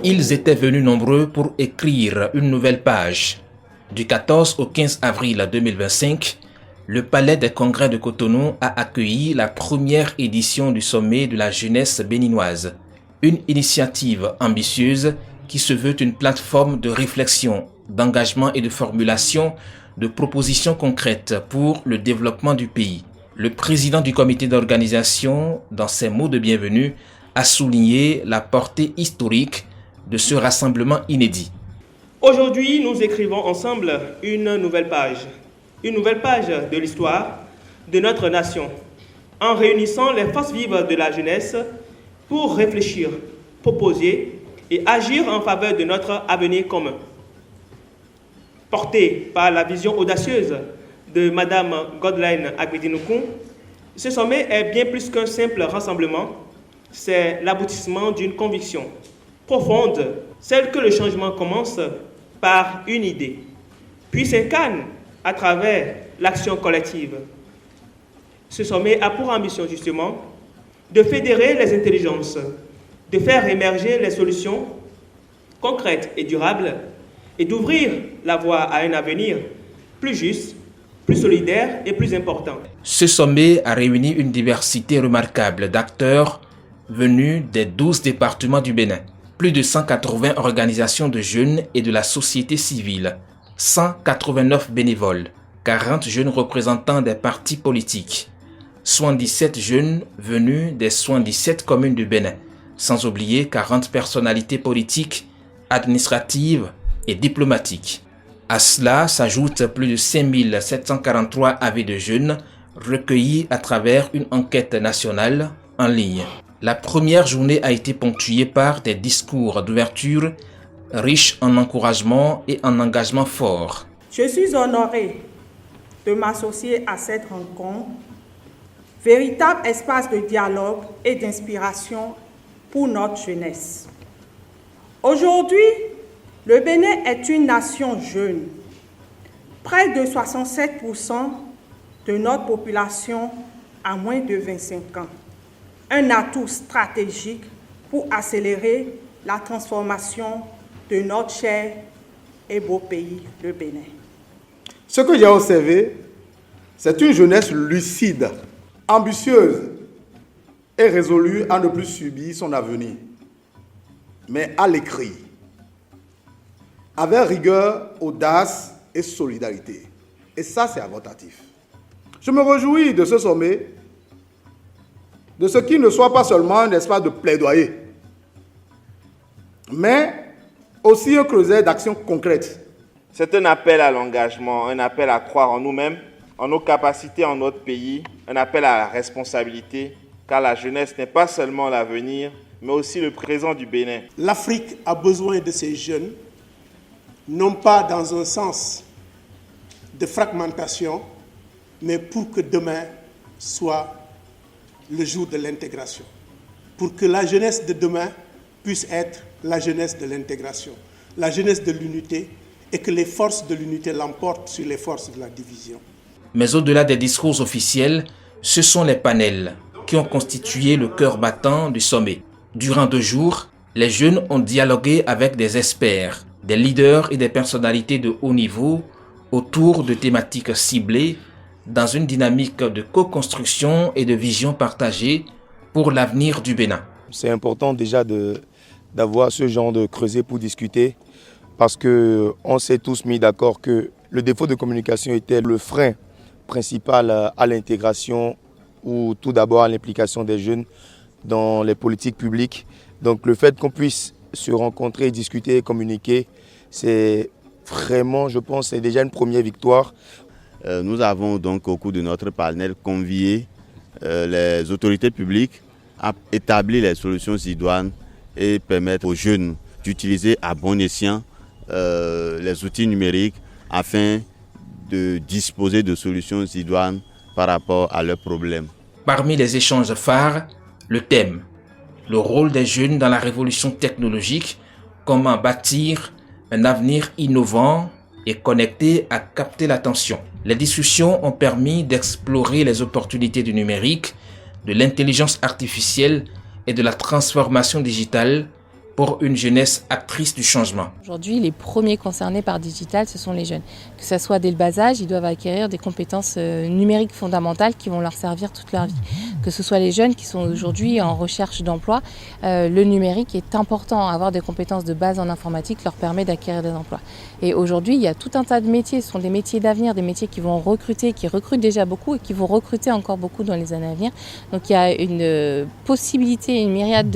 Ils étaient venus nombreux pour écrire une nouvelle page. Du 14 au 15 avril 2025, le Palais des Congrès de Cotonou a accueilli la première édition du sommet de la jeunesse béninoise. Une initiative ambitieuse qui se veut une plateforme de réflexion, d'engagement et de formulation de propositions concrètes pour le développement du pays. Le président du comité d'organisation, dans ses mots de bienvenue, a souligné la portée historique de ce rassemblement inédit. Aujourd'hui, nous écrivons ensemble une nouvelle page de l'histoire de notre nation, en réunissant les forces vives de la jeunesse pour réfléchir, proposer et agir en faveur de notre avenir commun. Porté par la vision audacieuse de Mme Godline Agbetinoukou, ce sommet est bien plus qu'un simple rassemblement, c'est l'aboutissement d'une conviction profonde, celle que le changement commence par une idée, puis s'incarne à travers l'action collective. Ce sommet a pour ambition justement de fédérer les intelligences, de faire émerger les solutions concrètes et durables et d'ouvrir la voie à un avenir plus juste, plus solidaire et plus important. Ce sommet a réuni une diversité remarquable d'acteurs venus des 12 départements du Bénin. Plus de 180 organisations de jeunes et de la société civile, 189 bénévoles, 40 jeunes représentants des partis politiques, 77 jeunes venus des 77 communes du Bénin, sans oublier 40 personnalités politiques, administratives et diplomatiques. À cela s'ajoutent plus de 5743 avis de jeunes recueillis à travers une enquête nationale en ligne. La première journée a été ponctuée par des discours d'ouverture riches en encouragement et en engagement fort. Je suis honorée de m'associer à cette rencontre, véritable espace de dialogue et d'inspiration pour notre jeunesse. Aujourd'hui, le Bénin est une nation jeune. Près de 67% de notre population a moins de 25 ans. Un atout stratégique pour accélérer la transformation de notre cher et beau pays, le Bénin. Ce que j'ai observé, c'est une jeunesse lucide, ambitieuse et résolue à ne plus subir son avenir, mais à l'écrit, avec rigueur, audace et solidarité. Et ça, c'est avantatif. Je me réjouis de ce sommet, de ce qui ne soit pas seulement un espace de plaidoyer, mais aussi un creuset d'actions concrètes. C'est un appel à l'engagement, un appel à croire en nous-mêmes, en nos capacités, en notre pays, un appel à la responsabilité, car la jeunesse n'est pas seulement l'avenir, mais aussi le présent du Bénin. L'Afrique a besoin de ces jeunes, non pas dans un sens de fragmentation, mais pour que demain soit le jour de l'intégration. Pour que la jeunesse de demain puisse être la jeunesse de l'intégration, la jeunesse de l'unité, et que les forces de l'unité l'emportent sur les forces de la division. Mais au-delà des discours officiels, ce sont les panels qui ont constitué le cœur battant du sommet. Durant 2 jours, les jeunes ont dialogué avec des experts, des leaders et des personnalités de haut niveau autour de thématiques ciblées dans une dynamique de co-construction et de vision partagée pour l'avenir du Bénin. C'est important déjà d'avoir ce genre de creuset pour discuter parce qu'on s'est tous mis d'accord que le défaut de communication était le frein principal à l'intégration ou tout d'abord à l'implication des jeunes dans les politiques publiques. Donc le fait qu'on puisse se rencontrer, discuter et communiquer, c'est vraiment, je pense, c'est déjà une première victoire. Nous avons donc au cours de notre panel convié les autorités publiques à établir les solutions idoines et permettre aux jeunes d'utiliser à bon escient les outils numériques afin de disposer de solutions idoines par rapport à leurs problèmes. Parmi les échanges phares, le thème, le rôle des jeunes dans la révolution technologique, comment bâtir un avenir innovant et connecté a capté l'attention. Les discussions ont permis d'explorer les opportunités du numérique, de l'intelligence artificielle et de la transformation digitale pour une jeunesse actrice du changement. Aujourd'hui, les premiers concernés par digital, ce sont les jeunes. Que ce soit dès le bas âge, ils doivent acquérir des compétences numériques fondamentales qui vont leur servir toute leur vie. Que ce soit les jeunes qui sont aujourd'hui en recherche d'emploi, le numérique est important. Avoir des compétences de base en informatique leur permet d'acquérir des emplois. Et aujourd'hui, il y a tout un tas de métiers. Ce sont des métiers d'avenir, des métiers qui vont recruter, qui recrutent déjà beaucoup et qui vont recruter encore beaucoup dans les années à venir. Donc il y a une possibilité, une myriade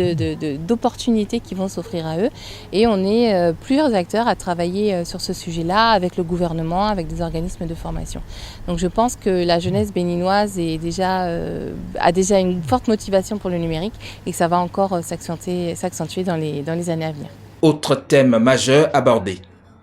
d'opportunités qui vont s'offrir à eux. Et on est plusieurs acteurs à travailler sur ce sujet-là avec le gouvernement, avec des organismes de formation. Donc je pense que la jeunesse béninoise a déjà une forte motivation pour le numérique et que ça va encore s'accentuer dans les années à venir. Autre thème majeur abordé,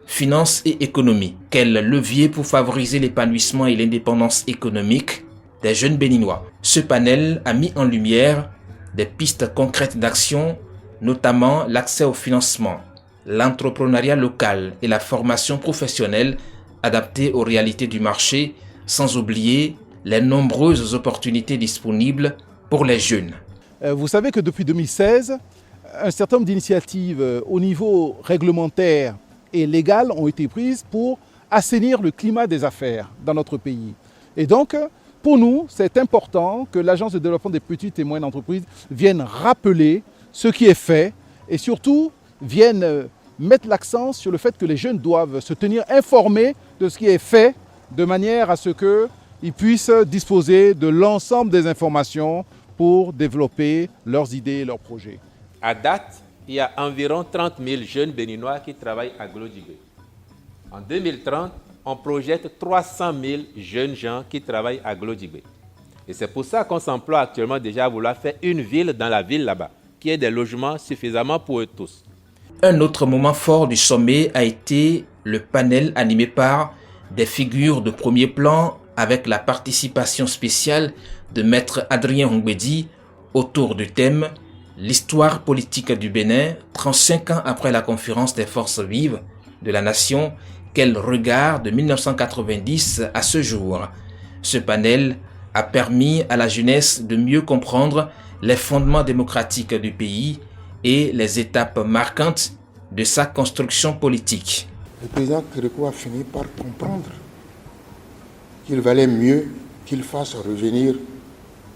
finances et économie. Quel levier pour favoriser l'épanouissement et l'indépendance économique des jeunes béninois? Ce panel a mis en lumière des pistes concrètes d'action, notamment l'accès au financement, l'entrepreneuriat local et la formation professionnelle adaptée aux réalités du marché, sans oublier les nombreuses opportunités disponibles pour les jeunes. Vous savez que depuis 2016, un certain nombre d'initiatives au niveau réglementaire et légal ont été prises pour assainir le climat des affaires dans notre pays. Et donc, pour nous, c'est important que l'Agence de développement des petites et moyennes entreprises vienne rappeler ce qui est fait et surtout vienne mettre l'accent sur le fait que les jeunes doivent se tenir informés de ce qui est fait de manière à ce qu'ils puissent disposer de l'ensemble des informations pour développer leurs idées et leurs projets. À date, il y a environ 30 000 jeunes béninois qui travaillent à Glodjibé. En 2030, on projette 300 000 jeunes gens qui travaillent à Glodjibé. Et c'est pour ça qu'on s'emploie actuellement déjà à vouloir faire une ville dans la ville là-bas, qui ait des logements suffisamment pour eux tous. Un autre moment fort du sommet a été le panel animé par des figures de premier plan avec la participation spéciale de Maître Adrien Ongbedi autour du thème « L'histoire politique du Bénin, 35 ans après la conférence des forces vives de la nation, quel regard de 1990 à ce jour ?» Ce panel a permis à la jeunesse de mieux comprendre les fondements démocratiques du pays et les étapes marquantes de sa construction politique. Le président Kérékou a fini par comprendre qu'il valait mieux qu'il fasse revenir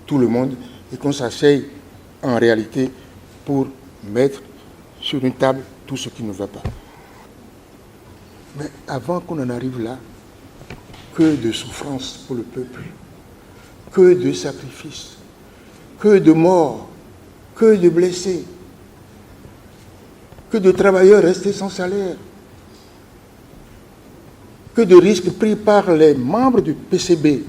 tout le monde et qu'on s'asseye en réalité pour mettre sur une table tout ce qui ne va pas. Mais avant qu'on en arrive là, que de souffrances pour le peuple, que de sacrifices, que de morts, que de blessés, que de travailleurs restés sans salaire, que de risques pris par les membres du PCB.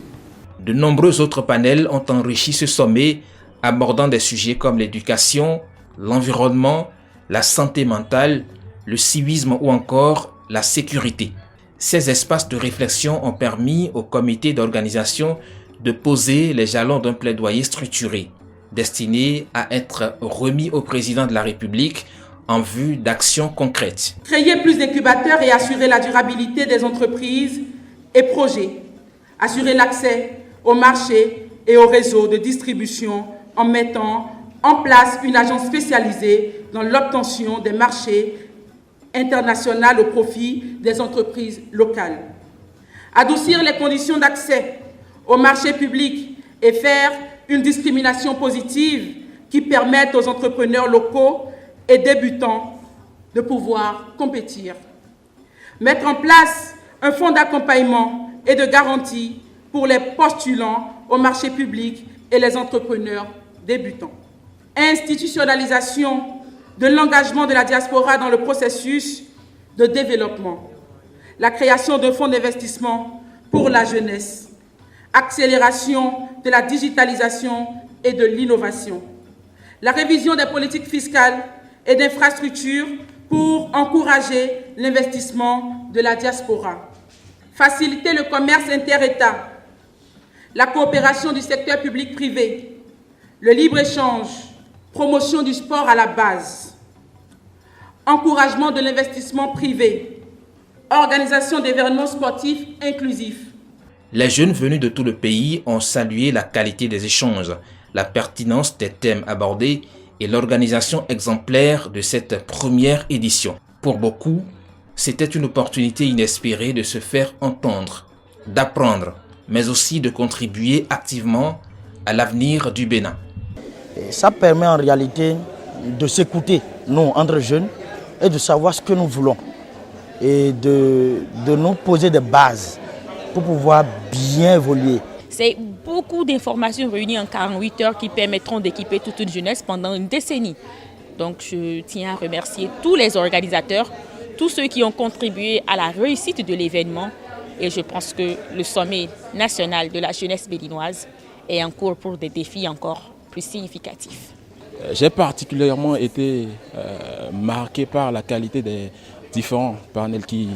De nombreux autres panels ont enrichi ce sommet, abordant des sujets comme l'éducation, l'environnement, la santé mentale, le civisme ou encore la sécurité. Ces espaces de réflexion ont permis au comité d'organisation de poser les jalons d'un plaidoyer structuré, destiné à être remis au président de la République en vue d'actions concrètes. Créer plus d'incubateurs et assurer la durabilité des entreprises et projets. Assurer l'accès au marché et au réseau de distribution en mettant en place une agence spécialisée dans l'obtention des marchés internationaux au profit des entreprises locales. Adoucir les conditions d'accès au marché public et faire une discrimination positive qui permette aux entrepreneurs locaux et débutants de pouvoir compétir. Mettre en place un fonds d'accompagnement et de garantie pour les postulants au marché public et les entrepreneurs débutants. Institutionnalisation de l'engagement de la diaspora dans le processus de développement. La création d'un fonds d'investissement pour la jeunesse. Accélération de la digitalisation et de l'innovation. La révision des politiques fiscales et d'infrastructures pour encourager l'investissement de la diaspora. Faciliter le commerce inter-État, la coopération du secteur public-privé, le libre-échange, promotion du sport à la base, encouragement de l'investissement privé, organisation d'événements sportifs inclusifs. Les jeunes venus de tout le pays ont salué la qualité des échanges, la pertinence des thèmes abordés et l'organisation exemplaire de cette première édition. Pour beaucoup, c'était une opportunité inespérée de se faire entendre, d'apprendre, mais aussi de contribuer activement à l'avenir du Bénin. Et ça permet en réalité de s'écouter, nous, entre jeunes, et de savoir ce que nous voulons. Et de nous poser des bases pour pouvoir bien évoluer. C'est beaucoup d'informations réunies en 48 heures qui permettront d'équiper toute une jeunesse pendant une décennie. Donc je tiens à remercier tous les organisateurs, tous ceux qui ont contribué à la réussite de l'événement. Et je pense que le sommet national de la jeunesse béninoise est en cours pour des défis encore plus significatifs. J'ai particulièrement été marqué par la qualité des différents panels qui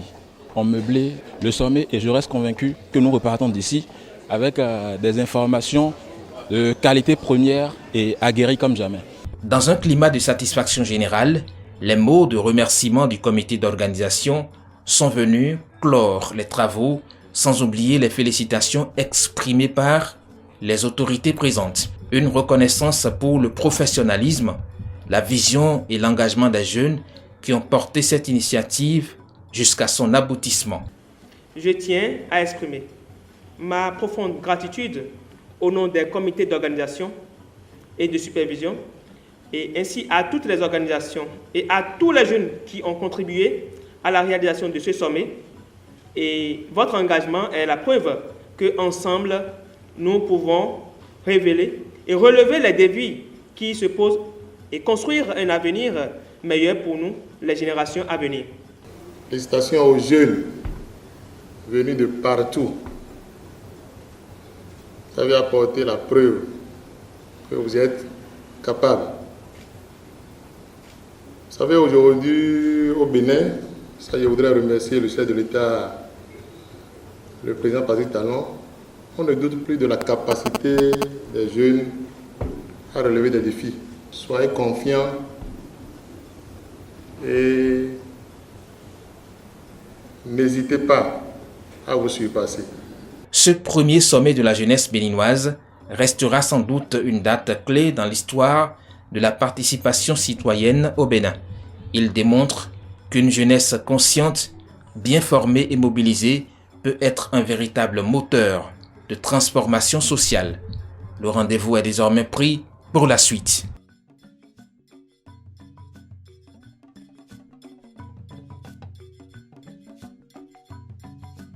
ont meublé le sommet et je reste convaincu que nous repartons d'ici avec des informations de qualité première et aguerries comme jamais. Dans un climat de satisfaction générale, les mots de remerciement du comité d'organisation sont venus clore les travaux, sans oublier les félicitations exprimées par les autorités présentes. Une reconnaissance pour le professionnalisme, la vision et l'engagement des jeunes qui ont porté cette initiative jusqu'à son aboutissement. Je tiens à exprimer ma profonde gratitude au nom des comités d'organisation et de supervision, et ainsi à toutes les organisations et à tous les jeunes qui ont contribué à la réalisation de ce sommet. Et votre engagement est la preuve qu'ensemble, nous pouvons révéler et relever les défis qui se posent et construire un avenir meilleur pour nous, les générations à venir. Félicitations aux jeunes venus de partout. Vous avez apporté la preuve que vous êtes capables. Vous savez, aujourd'hui au Bénin, ça je voudrais remercier le chef de l'État, le président Patrice Talon. On ne doute plus de la capacité des jeunes à relever des défis. Soyez confiants et n'hésitez pas à vous surpasser. Ce premier sommet de la jeunesse béninoise restera sans doute une date clé dans l'histoire de la participation citoyenne au Bénin. Il démontre qu'une jeunesse consciente, bien formée et mobilisée peut être un véritable moteur de transformation sociale. Le rendez-vous est désormais pris pour la suite.